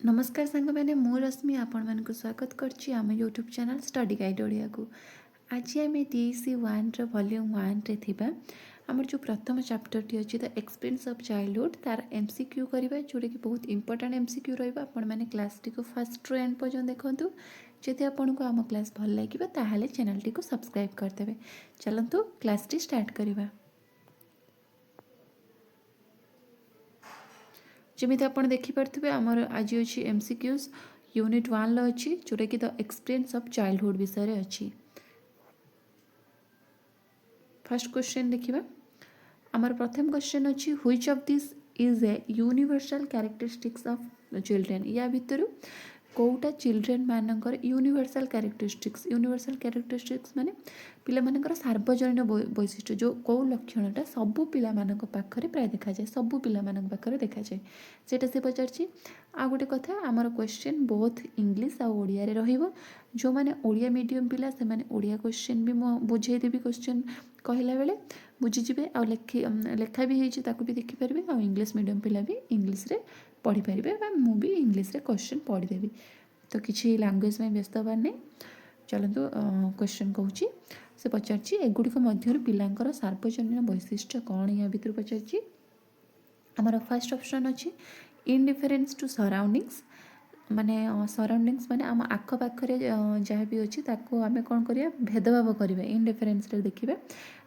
नमस्कार सांग मैंने मु रश्मि आपण मानक स्वागत करछि आम YouTube channel study guide Odia को। आज आम DEC 1 वॉल्यूम 1 रे थिबा आमर जो प्रथम चैप्टर टी अछि द एक्सपीरियंस ऑफ चाइल्डहुड तार MCQ करबा जोटा कि बहुत इंपोर्टेंट MCQ रहबा। आपण माने क्लास टी को फर्स्ट टू एंड पर्यंत देखंतु। जदि आपन को आम क्लास भल लागिबा ताहाले चैनल टी को सब्सक्राइब कर देबे। चलंतु क्लास टी स्टार्ट करबा। जमीती आप देखिपे आमर आज अच्छी MCQs यूनिट 1 अच्छी जोटा कि द एक्सपीरियंस ऑफ चाइल्डहुड विषय अच्छी। फर्स्ट क्वेश्चन देखिबा आमर प्रथम क्वेश्चन अच्छी which of this is a universal characteristics of children. या भितर कौटा चिल्ड्रेन मानकर यूनिवर्सल कैरेक्टरिस्टिक्स माने पिला मानकर सार्वजनीन वैशिष्ट्य जो कौ लक्षणटा सबू पिला मानक पाखरे प्राय देखा जाए, सबू पिला मानक पाखरे देखा जाए सेटा से पचारछि। आ गोटे कथा आमर क्वेश्चन बोथ इंग्लिश आ ओडिया रे रहिबो। जो माने ओडिया मीडियम पिला से माने ओडिया क्वेश्चन भी मो बुझेई देबी, क्वेश्चन कहला बेले बुझीजिबे आ लेखा भी होइछि ताकू भी देखि परबे। आ इंग्लिश मीडियम पिला भी इंग्लिश रे पढ़ी पारे बा मु भी इंग्लिश रे क्वेश्चन पढ़ीदेवी। तो किसी लैंग्वेज में व्यस्त हबार नहीं। चलतु क्वेश्चन कहूँ से पचार एगुड़िक मध्य पिलांकर सार्वजनीन वैशिष्ट्य कौन या भितर पचार आमर फर्स्ट ऑप्शन अच्छी इनडिफरेन्स टू सराउंडिंग्स। माने सराउंडिंग्स माने आम आख पाखरे जहाँ भी अच्छी ताको आम कौन करिया भेदभाव करिया इनडिफरेन्स रे देखिबा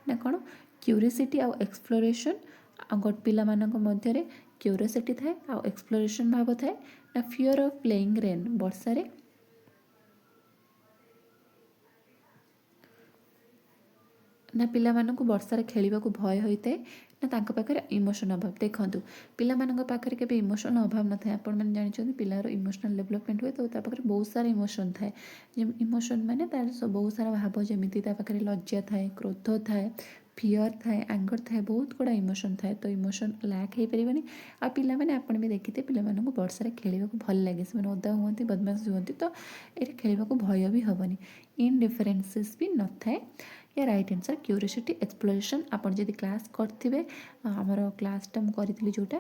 ना कौन क्यूरियोसिटी आ एक्सप्लोरेशन गोट पिला मानक मध्य क्यूरियोसिटी थाए आ एक्सप्लोरेशन भाव थाए ना फियर ऑफ प्लेइंग रेन वर्षा ना पिला मानक वर्षा खेलने को भय होता है ना तांको पाखरे इमोशन अभाव। देखंतु पिला मानक पाखरे केबे इमोशन अभाव न थाए। आपण माने जानिछथि पिलार इमोशनल डेवलपमेंट हुए तो ता पाखरे बहुत सारा इमोशन थाए। जे इमोशन माने तार बहुत सारा भाव जेमिति ता पाखरे लज्जा थाए, क्रोध थाए, फियर थाए, एंगर थाए, बहुत गुड़ा इमोशन थाए। तो इमोशन लैक हो पारिबनी। आ पिला माने आपण भी देखिते पिला मानक वर्षा खेलने को भल लागे, से ओदा हुअंती बदमाश हुअंती तो ये खेलने को भय भी हेनी। इनडिफरेन्सेस भी न थाए। या राइट आंसर क्यूरियोसिटी एक्सप्लोरेशन। आप जब क्लास करेंगे आमर क्लासटा मुझे जोटा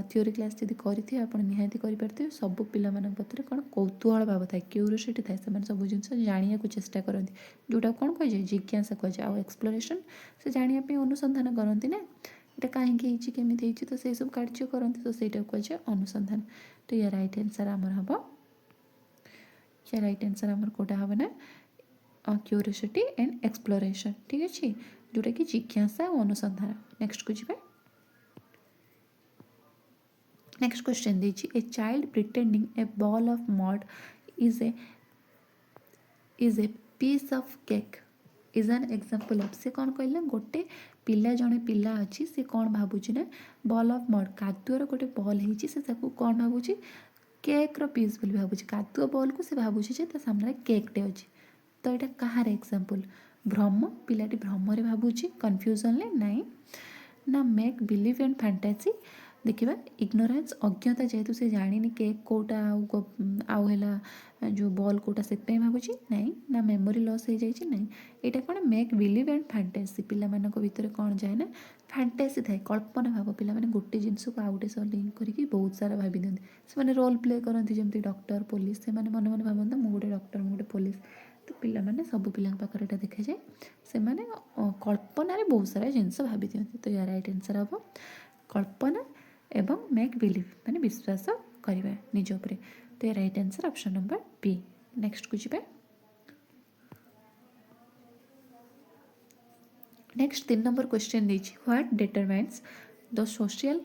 थ्योरी क्लास जब करेंगे आप निहाती करेंगे सब पिला पत्र कौन कौतूहल भाव थाए, क्यूरियोसिटी थाए, से सब जिन जाना चेष्टा करती जोटा कौन कहुए जिज्ञासा कहुए। आ एक्सप्लोरेशन से जानापी अनुसंधान करती ना ये कहीं केमी तो से सब कार्य करती तो सहीटा कहुए अनुसंधान। तो या राइट आंसर आमर हम या राइट आंसर आमर कौटा हम ना क्यूरियोसिटी एंड एक्सप्लोरेशन। ठीक अच्छे जोटा कि जिज्ञासा और अनुसंधान। नेक्स्ट को जी नेक्स्ट क्वेश्चन दीजिए a child pretending a ball of mud is a piece of cake is an example of. से कौन कहला गोटे पिला जड़े पिला अच्छी से कौन भावुची ना बॉल ऑफ मड कादुअर गोटे बॉल होती से कौन भावुची केक रो पीस बोली भावुची। कादुआ बॉल को से भावुची जे ता सामने केकटे अच्छी। तो यहाँ कहार एग्जांपल भ्रम पिलाटी भ्रमरे भावुची कन्फ्यूजन नाई ना मेक बिलीव एंड फैंटासी। देखिए इग्नोरेंस अज्ञता जेहेतु से जानी केक कोटा आउला जो बॉल कोटा से भावुची नाई ना मेमोरी लॉस हो जाए नाई। यहाँ कौन मेक बिलीव एंड फैंटासी पिला भितर कौन जाए ना फैंटासी थाए कल्पना भाव। पिला माने गोटे जिनस को आउ गोटे सह लिंक करके बहुत सारा भाभी दिखती से रोल प्ले करती जमी डॉक्टर पुलिस से मन मन भावता मुझे गोटे डॉक्टर मुझे पुलिस। तो पिला माने सब पिला पाखरे एटा देखा जाए से माने कल्पना रे बहुत सारा जिनस भाभी दिखती। तो या राइट आंसर हम कल्पना एवं मेक बिलीव माने विश्वास करवा निज उपरे। तो या right answer option number B. Next को जी नेक्स्ट 3 नंबर क्वेश्चन दीजिए what determines the social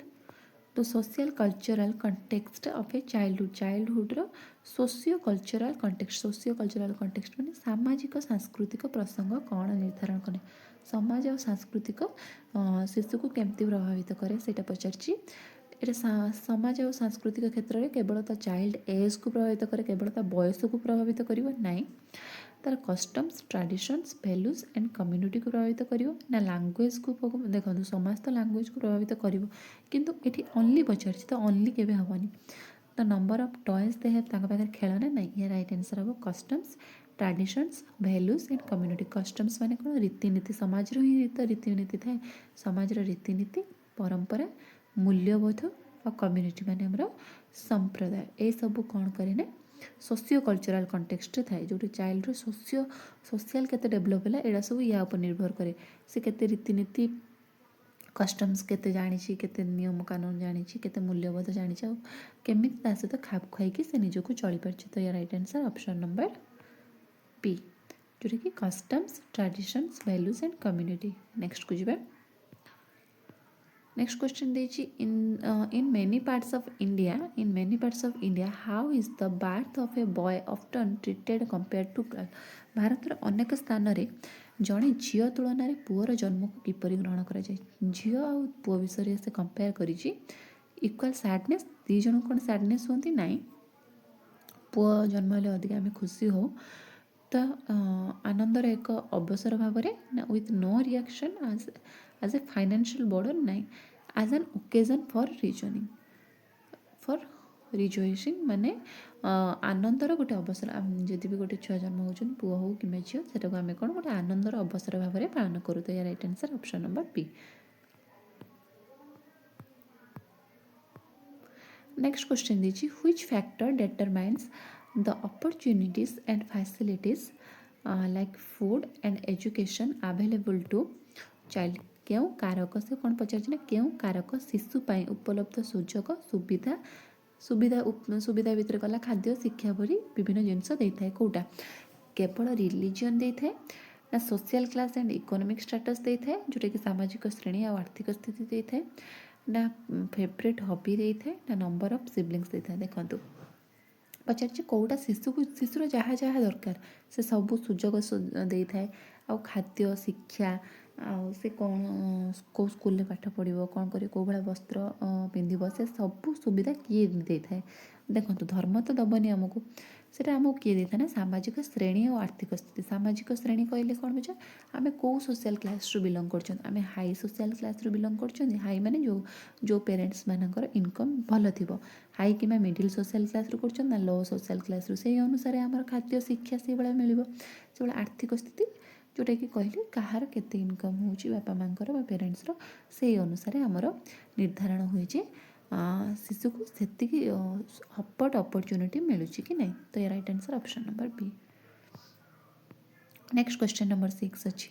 cultural context of a childhood. Childhood रो सोशियो कल्चरल कंटेक्स्ट माने सामाजिक सांस्कृतिक प्रसंग कौन निर्धारण करे। समाज और सांस्कृतिक शिशु को केमती प्रभावित करे सेटा पचारछि। ये समाज और सांस्कृतिक क्षेत्र में केवल ता चाइल्ड एज को प्रभावित करे, केवल ता बयस को प्रभावित करिवो नाई, तार customs traditions values and community को प्रभावित करिवो ना लैंग्वेज को। देखो समाज तो लैंग्वेज को प्रभावित करिवो किंतु एठी ओनली पचारछि तो ओनली केबे हबनी। The number of toys they have तांका पाखरे खेलना नाई। ये राइट आंसर हम customs traditions values and community. Customs माने कोन रीतिनीति समाज रो ही रीतिनीति थाए। समाज रो रीतिनीति परंपरा मूल्यबोध और कम्युनिटी माने हमरो संप्रदाय ए सब कौन करे ना सोशियो कल्चरल कंटेक्स्ट थाए जो चाइल्ड सोशियल केते डेभलप है एड़ा सब या ऊपर निर्भर करे से केते रीतिनीति कस्टम्स केते जानी केते नियम कानून जानी केते मूल्यबोध जानी केमी सहित खाप खुआई से निजक चली पार्छ। तो या right answer option number P जोटा कि कस्टम्स ट्रेडिशंस वैल्यूज एंड कम्युनिटी। नेक्स्ट को जीवा नेक्स्ट क्वेश्चन देछि in many parts of India how is the birth of a boy often treated compare to girl. Bharat अनेक स्थान रे जड़े झील तुलन पुअर जन्म को किपरि ग्रहण करा जाए झील आ पुओ विषय से कंपेयर करिछि इक्वल सैडनेस दी जन कौन सैडनेस होती ना पुओ जन्म हेले अधिक आम खुशी हो तो आनंदर एक अवसर भाव with no reaction as a financial burden नाई as an occasion for rejoicing माने आनंदर गोटे अवसर जदि भी गोटे छुआ जन्म होती पुआ हो कि झील से आम कौन गोटे आनंदर अवसर भाव में पालन करूँ। तो या right answer option number B. Next question दीजिए which factor determines the opportunities and facilities like food and education available to child क्यों कारक से कौन पचार क्यों कारक शिशु पाई उपलब्ध सुजोग सुविधा सुविधा सुविधा भितर गला खाद्य शिक्षा भरी विभिन्न जिनस देता है कौटा केवल रिलीजन देता है ना social class and economic status देता है जोटा कि सामाजिक श्रेणी और आर्थिक स्थिति देता है ना फेवरेट हॉबी देता है ना नंबर ऑफ सिबलिंग्स देता है। देखो पचार कौटा शिशुर जहाँ जहाँ दरकार से सब सुजोग देता है आ खाद्य शिक्षा से कौन कौ स्कूल पाठ पढ़ो कौन कर कौ भाया वस्त्र पिंध से सब सुविधा किए देता है। देखो धर्म तो दबनी आमको सेटा आमको किए देता है ना सामाजिक श्रेणी और आर्थिक स्थिति सामाजिक श्रेणी कहले कौन बुझा आम कौ सोशल क्लास रु बिलंग कर हाई सोशल क्लास रु बिलंग कर हाई माने जो पेरेंट्स मानकर इनकम भल थी हाई कि मिडिल सोशल क्लास रु कर लो सोशल क्लास रु से अनुसार आम खाद्य शिक्षा से भाया मिल से आर्थिक स्थिति जोटा कि कहली कहार केते इनकम होची बापा मांकर बा पेरेंट्स रो से अनुसार आमर निर्धारण हुए जे शिशु को सेति हपट अपॉर्चुनिटी मिलुची कि नहीं। तो ये right answer option number B. Next question number 6 अच्छी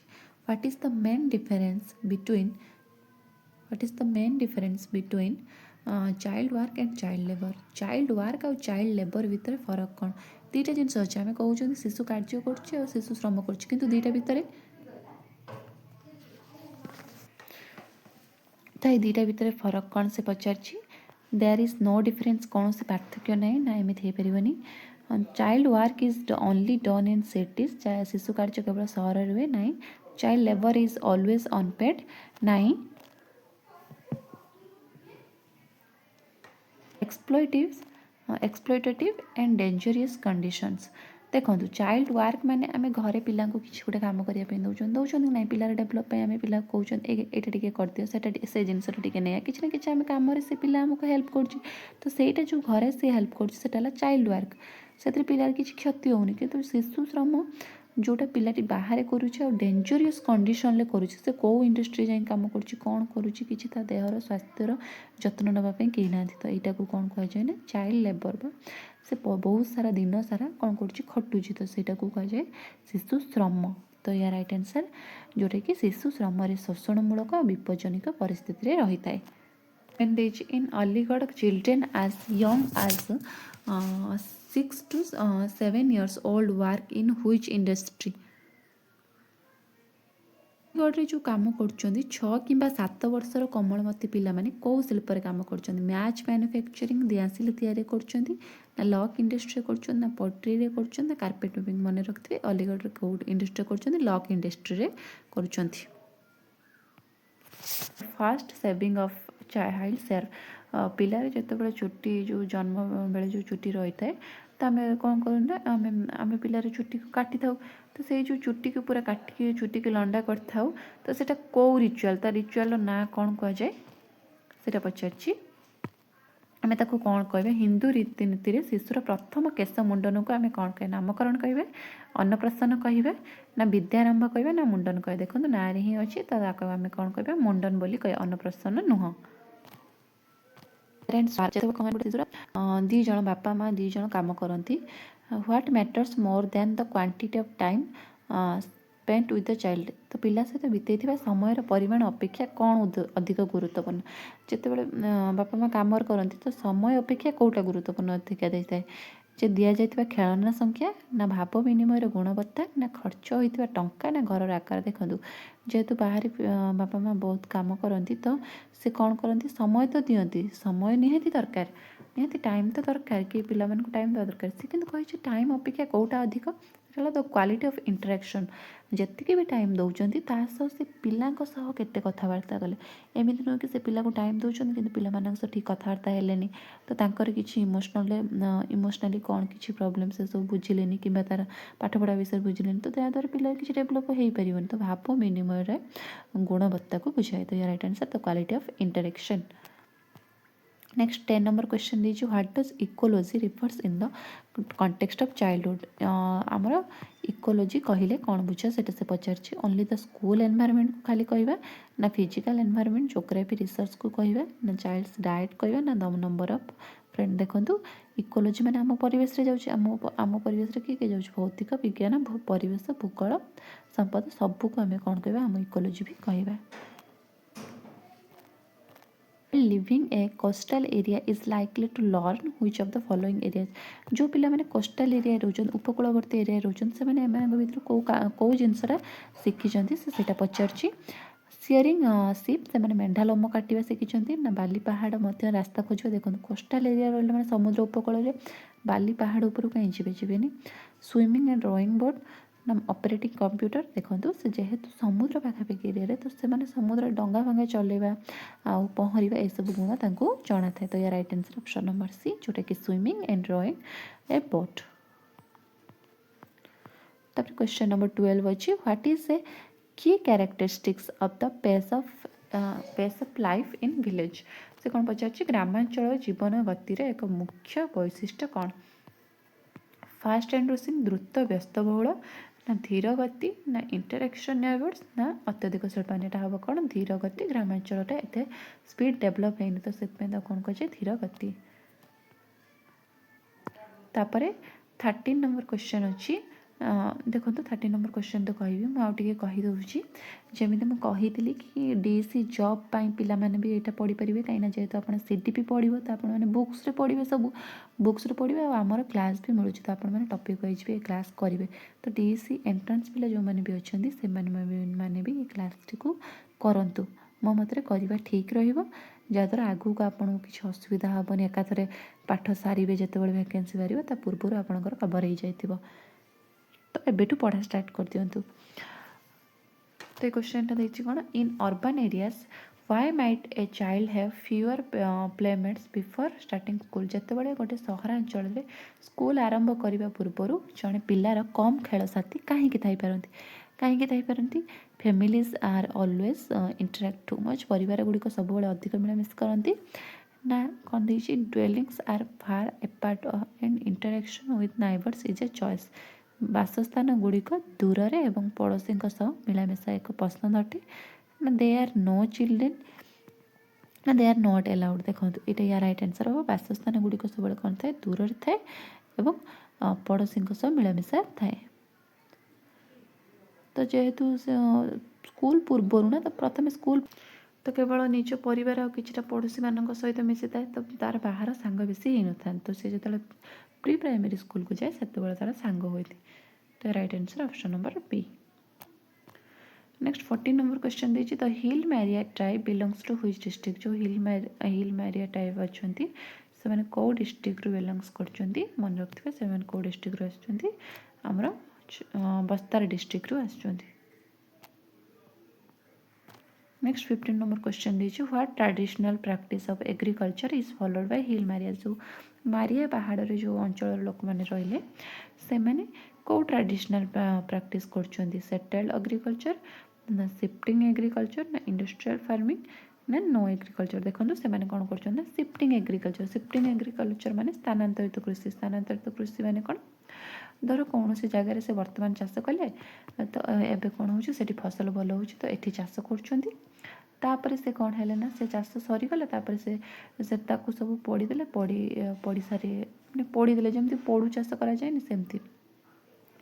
what is the main difference between child work and child work और चाइल्ड लेबर भितर फरक कौन दीटा जिन अच्छे आम कहते शिशु कार्य कर शिशु श्रम कर दीटा भितर तो दीटा भितर फरक कौन से पचार देयर इज नो डिफरेंस कौन से पार्थक्य ना ना एमती हो पारनी child work is only done in cities शिशु कार्य केवल सहर हुए ना child labour is always unpaid ना एक्सप्लोइटेटिव एंड डेंजरियस कंडीशंस। देखो चाइल्ड वर्क माने आम घरे पिला किसी गोटे कम करने दौरान ना पिलार डेभलप आम पिला कहते यहाँ कर दियो से जिनसा टे ना कि आम कम से पिला आमको हेल्प कर जो घरे से हेल्प कर चाइल्ड वर्क से पिलार किसी क्षति होनी कि शिशु श्रम जोटा पिलाटी बाहर करुचे और डेंजरियस कंडीशन करुचे से कौ इंडस्ट्री जाए कम करुच्ची कौन करुच्ची किसी ता देहर स्वास्थ्यर जत्न नापी कहीं ना तो यहाँ को कौन कहुए ना चाइल्ड लेबर बा से बहुत सारा दिन सारा कौन करुच्ची खटुची तो यहाँ को कहुए शिशु श्रम। तो या राइट आंसर जोटा कि शिशु श्रम शोषणमूलक और विपज्जनक परिस्थिति रही है। In Aligarh, children as young as 6 to 7 years old work in which industry? Aligarh जो कम कर 6 कि 7 वर्षर कोमलमती पिला माने कौ शिल्प कम कर मैच मैन्युफैक्चरिंग दियासिल तैयारी कर लक इंडस्ट्री कर पोट्री कर कार्पेट वेबिंग मन रखिए अलीगढ़ कौ इंडस्ट्री कर लक इंडस्ट्री कर फास्ट सेविंग ऑफ चाइल्ड सेयर पिलार जिते चुट्टी जो जन्म बेले जो चुट्टी रही है तो आम कौन करूँ आम पिलार चुट्टी को काटी था तो से जो चुट्टी को पूरा काटिक चुट्टी को लंडा कर तो सेटा कौ रिचुआल ता रिचुआल ना कौन कहुए से पचार आम ताको कौन कह हिंदू रीतिनीति शिशुर प्रथम केश मुंडन को आम कौन कहे नामकरण कहे अन्नप्राशन कहे ना विद्यारंभ कहे ना मुंडन कहे। देखो ना ही अच्छी तो आम कौन कह मुंडन बोली कहे अन्नप्राशन नुह। ଯେତେବେଳେ କମେଣ୍ଟ ଦି ଜଣ ବାପା ମାଆ ଦି ଜଣ କାମ କରନ୍ତି what matters more than the quantity of time spent with the child. ତ ପିଲା ସହିତ ବିତେଇଥିବା ସମୟର ପରିମାଣ ଅପେକ୍ଷା କ'ଣ ଅଧିକ ଗୁରୁତ୍ୱପୂର୍ଣ୍ଣ। ଯେତେବେଳେ ବାପା ମାଆ କାମରେ କରନ୍ତି ତ ସମୟ ଅପେକ୍ଷା କେଉଁଟା ଗୁରୁତ୍ୱପୂର୍ଣ୍ଣ ଅଧିକା ଦେଇଥାଏ। ଯେ ଦିଆଯାଇଥିବା ଖେଳନା ସଂଖ୍ୟା ନା ଭାବ ବିନିମୟର ଗୁଣବତ୍ତା ନା ଖର୍ଚ୍ଚ ହୋଇଥିବା ଟଙ୍କା ନା ଘରର ଆକାର। ଦେଖନ୍ତୁ ଯେହେତୁ ବାହାରେ ବାପା ମାଆ ବହୁତ କାମ କରନ୍ତି ତ ସେ କ'ଣ କରନ୍ତି ସମୟ ତ ଦିଅନ୍ତି, ସମୟ ନିହାତି ଦରକାର, ନିହାତି ଟାଇମ୍ ତ ଦରକାର କି ପିଲାମାନଙ୍କୁ ଟାଇମ୍ ଦେବା ଦରକାର। ସେ କିନ୍ତୁ କହିଛି ଟାଇମ୍ ଅପେକ୍ଷା କେଉଁଟା ଅଧିକ, ସେଟା ହେଲା ଦ କ୍ୱାଲିଟି ଅଫ୍ ଇଣ୍ଟରାକ୍ସନ୍। ଯେତିକି ବି ଟାଇମ୍ ଦେଉଛନ୍ତି ତା ସହ ସେ ପିଲାଙ୍କ ସହ କେତେ କଥାବାର୍ତ୍ତା କଲେ। ଏମିତି ନୁହେଁ କି ସେ ପିଲାକୁ ଟାଇମ୍ ଦେଉଛନ୍ତି କିନ୍ତୁ ପିଲାମାନଙ୍କ ସହ ଠିକ୍ କଥାବାର୍ତ୍ତା ହେଲେନି, ତ ତାଙ୍କର କିଛି ଇମୋସନାଲି କ'ଣ କିଛି ପ୍ରୋବ୍ଲେମ୍ ସେ ସବୁ ବୁଝିଲେନି କିମ୍ବା ତାର ପାଠପଢ଼ା ବିଷୟରେ ବୁଝିଲେନି, ତ ଯାହାଦ୍ୱାରା ପିଲାର କିଛି ଡେଭଲପ୍ ହେଇପାରିବନି। ତ ଭାବ ବିନିମୟରେ ଗୁଣବତ୍ତାକୁ ବୁଝାଏ। ତ right answer the quality of interaction. Next 10 number question दीजिए what does ecology refers in the context of childhood. आमर इकोलोजी कहले कौन बुझा से पचार ओनली द स्कूल एनवायरनमेंट को खाली कहवा ना फिजिकल एनवायरनमेंट ज्योग्राफी रिसर्च को कहवा ना चाइल्ड्स डाइट कहवा ना द नंबर ऑफ फ्रेंड। देखो इकोलोजी माने आम परिवेश रे जाउछि, आम परिवेश रे किए जाउछि भौतिक विज्ञान परिवेश भूगोल संपद सबको आम कौन कहवा आम इकोलोजी भी कहवा। Living a coastal area is likely to learn which of the following areas. जो पिला माने कोस्टल एरिया रोचन उपकूलवर्ती एरिया रोचन से माने एमान भीतर को जिनसरा शिखिचंती से सेटा पचारछि। सियरिंग शिप से माने मेंढा लोम काटिबा शिखिचंती ना बाली पहाड़ मध्य रास्ता खोजिबा। देखो कोस्टल एरिया रहले माने समुद्र उपकूल रे बाली पहाड़ ऊपर कहीं जीवेनी। स्विमिंग एंड रोइंग बोट ना ऑपरेटिंग कंप्यूटर। देखो से जेहेतु समुद्र पाखापाखि एरिया तो से माने समुद्र डंगा फंगा चलेबा आउ पहरिबा ए सब गुण तांको जଣା थाए। तो या right answer option number C जोटा कि swimming and rowing a boat. तापर क्वेश्चन नंबर 12 अछि what is a key characteristics of the pace of life in village. से कौन पचार ग्रामांचल जीवन गति रे एक मुख्य वैशिष्ट्य कौन। फास्ट एंड रोसिंग द्रुत व्यस्तबहुल ना धीर गति ना इंटरेक्शन नेबर्स ना अत्यधिक शिल्पानी। एटा हम कौन धीर गति ग्रामांचल एते स्पीड डेभलप है तो से कौन कहे धीर गति। तापरे 13 नंबर क्वेश्चन अच्छी देखो 13 नंबर क्वेश्चन तो कहबी मुझे कहीदे जमी मुझे कि डीसी जॉब पिला माने भी यहाँ पढ़ी पारे कहीं जेहेतु आप सीडीपी पढ़ो तो आपने बुक्स रे पढ़े सब बुक्स रे पढ़े आमर क्लास भी मिलूँ तो आपने टॉपिक वाइज भी क्लास करेंगे। तो डीसी एंट्रांस पिला जो मैंने भी अच्छा से मैंने भी क्लास टी को करूँ मो मत करवा ठीक रद्वारा आगू को आपको किसी असुविधा हेनी एकाथरे पाठ सारे जिते वैकेंसी बाहर पूर्व आपंकर कवर हो जाए तो एबेटू पढ़ा स्टार्ट कर दिंतु। तो ये क्वेश्चन देखिए कौन in urban areas why might a child have fewer playmates before starting school. जितेबाला गोटे सहरांचल में स्कूल आरंभ करने पूर्वर जड़े पिलार कम खेल साथी कहीं families are always interact too much. परिवार गुड़िक सब अधिक मिलामिश करती ना कौन देखिए dwellings are far apart and interaction with neighbours is a choice. बासस्थान गुड़िक दूर एवं पड़ोशी मिलामिशा एक पसंद अटे ना दे आर नो चिल्ड्रेन ना दे आर नॉट अलाउड। देखो ये या राइट आंसर हम बासस्थान गुड़िक सब कौन थाए दूर थाए एवं पड़ोशी मिलामिशा थाए। तो जेहेतु स्कूल पूर्वर ना तो प्रथम स्कूल तो केवल निज परिवार और किसी पड़ोशी मान सहित मिसी थाए तो तार बाहर सांग बेसी हो न था। तो सी जो प्री प्राइमरी स्कूल को जाए से तार सांग होती। तो right answer option number B. Next 14 number question देखिए the hill Maria tribe belongs to which district. जो हिल मैरिया ट्राइब अच्छा से कौ डिस्ट्रिक्ट बिलोंग्स कर मन रखिए से कौ डिस्ट्रिक्ट आमर बस्तार डिस्ट्रिक्ट आसुँच। नेक्स्ट 15 नंबर क्वेश्चन दीजिए what traditional practice of agriculture is followed by hill Maria. जो मारिया पहाड़ रे जो अंचल लोक मैंने रहिले से मैंने कौ ट्रेडिशनल प्रैक्टिस कर सेटल्ड एग्रीकल्चर ना शिफ्टिंग एग्रीकल्चर ना इंडस्ट्रियल फार्मिंग ना नो एग्रीकल्चर। देखो से मैंने कौन कर शिफ्टिंग एग्रीकल्चर माने स्थानांतरित कृषि माने कौन धर कौन सी जगार से वर्तमान चाष कले तो एबे कौन हो फसल भल हो तो ये चाष कर तापर से कौन है ना से चाष सरीगला तापर से सब पोड़ीदे पोड़ी सारी मैंने पोड़ीदे जमी पोड़ू चाष कराए सेमती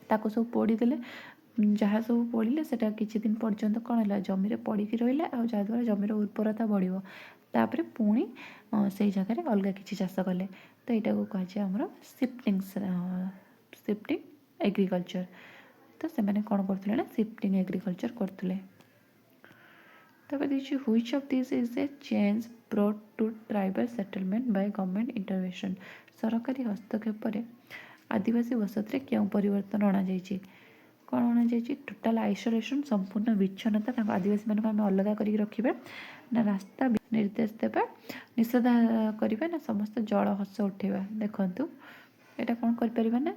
ताको सब पोड़ीदे जहाँ सब पोड़े से किसी दिन पर्यंत कौन है जमी पड़ी रहा आ जहाँद्वारा जमीर उर्वरता बढ़ तापर पुणी से जगह अलग किसी चाष कले तो यहाँ को कहुए आमर शिफ्टिंग एग्रीकल्चर तो से कौन करते ना शिफ्टिंग एग्रीकल्चर करते देखिए which of this is a change brought to tribal settlement by government intervention सरकारी हस्तक्षेप आदिवासी बसत रे क्यों परिवर्तन अणा जाइए कौन अणा जाइए टोटाल आइसोलेशन संपूर्ण विच्छिन्नता आदिवासी मानक आम अलग कर रखा ना रास्ता निर्देश देवा निषेध करवा ना समस्त जल हस उठेवा देखु यहाँ कौन कर ना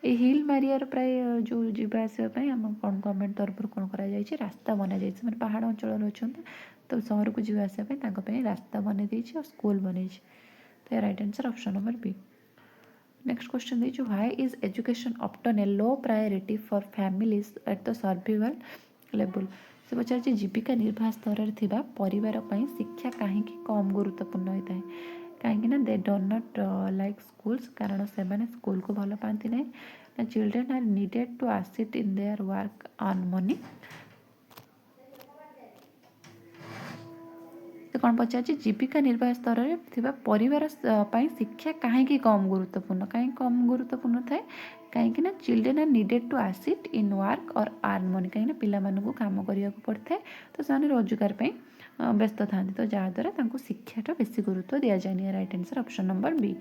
ये हिल मारियार प्राय जो जावासवाई आम कौन गवर्नमेंट तरफ कौन कर रास्ता बना जाए पहाड़ अंचल अच्छा तो सहर को जावासवाई रास्ता बन और स्कूल बन तो right answer option number B next question देखिए why is education often a low priority for families at the survival level से पचार जीविका निर्वाह स्तर में परिवार शिक्षा कहीं कम गुरुत्वपूर्ण होता है कहीं they do not like schools कारण से स्कूल को भल पाती ना children are needed to assist in their work earn money तो कौन पचार जीविका निर्वाह स्तर में परिवार शिक्षा कहीं कम गुरुत्वपूर्ण कहीं कम गुरुत्वपूर्ण थाए कहीं ना children are needed to assist in work और अर्न मनी कहीं पिला काम करने पड़ता है तो से रोजगार व्यस्त था तो जहाँद्वारा शिक्षाटा बेसी गुरुत्व दि जाए right answer option number B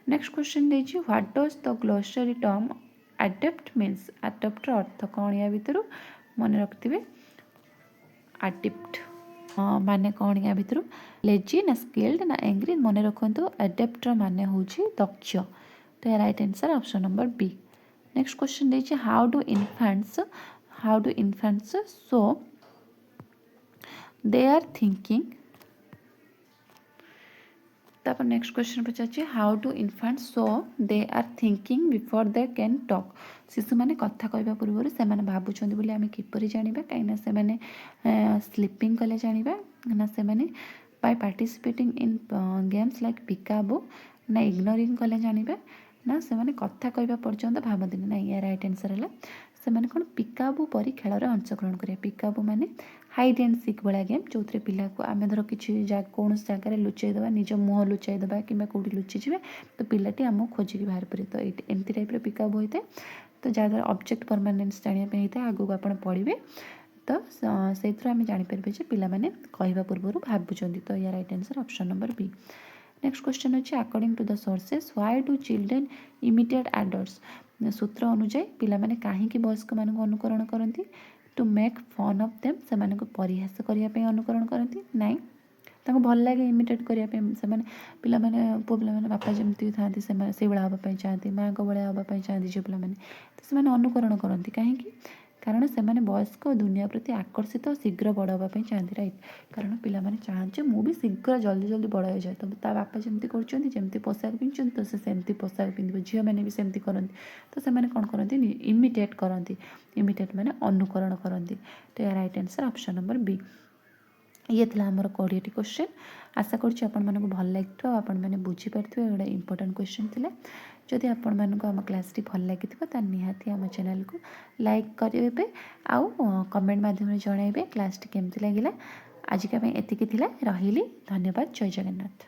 next question देखिए what does the glossary term adept means एडेप्टर अर्थ कौन या भितर मन रखिथे एडेप्ट माने कौन या भितर लेजी ना स्किल्ड ना एंग्री मन रखु एडेप्टर माने हूँ दक्ष तो right answer option number B next question देखिए how do infants show they are thinking तापर नेक्स्ट क्वेश्चन पचार how do infants show they are thinking before they can talk शिशु मैंने कथा कहवा पूर्व से भावुं बोली आम किपर जाना कहीं स्लीपिंग कले जाना ना से by participating in games like पिकाबू ना इग्नोरिंग कले जाना ना से कथा कहवा पर्यंत भावती ना या राइट आंसर है से कौन पिकाबू परी खेल अंशग्रहण करें पिकाबू माने hide and seek Bhaya game जो थे पिला को आम धर किसी कौन जगह लुचेदेवा निज मुँह लुचाईदेवा कि कौटी लुचिजे तो पिलाटी आमको खोजिकी बाहर पड़े तो एमती टाइप पिकाबू होता है तो जहाँद्वारा ऑब्जेक्ट परमानेंस जानापी होता है आगू आप पढ़े तो से आम जापर पिला कहवा पूर्व भावुं तो या right answer option number B next question अच्छे according to the sources why do children imitate adults सूत्र अनुଯାୟୀ पिलामाने कहीं वयस्क मानक अनुकरण करती to make fun of them से परिहास करने अनुकरण करती नाई भल लगे इमिटेट करने पिला पुओ पिला बापा जमी था से भाया हाँपाई चाहती माँ को भाया हाँपाई चाहती झील पिला तो से अनुकरण करती कहीं कारण से वयस्क दुनिया प्रति आकर्षित और शीघ्र बड़ हाँपाई चाहती राइट कारण पिलाने चाहते मुझे शीघ्र जल्दी जल्दी बड़ हो जाए तो बापा जमी करमती पोशाक पिंधुं तो सेमती पोशाक पिंधे झील मैंने भी सेमती करती तो से कौन करती इमिटेट करती इमिटेट माने अनुकरण करती तो या right answer option number B ये थी आमर 20टी क्वेश्चन आशा करुँच आपको भल लगे आपण मैंने बुझीपारे गोटे इंपोर्टेंट क्वेश्चन थे जदि आपण मानक आम क्लास भल लगी तो निहाती आम चैनल को लाइक करेंगे आउ कमेंट माध्यम जनइबे क्लास केमती लगे आजिका एतिकी रही धन्यवाद जय जगन्नाथ।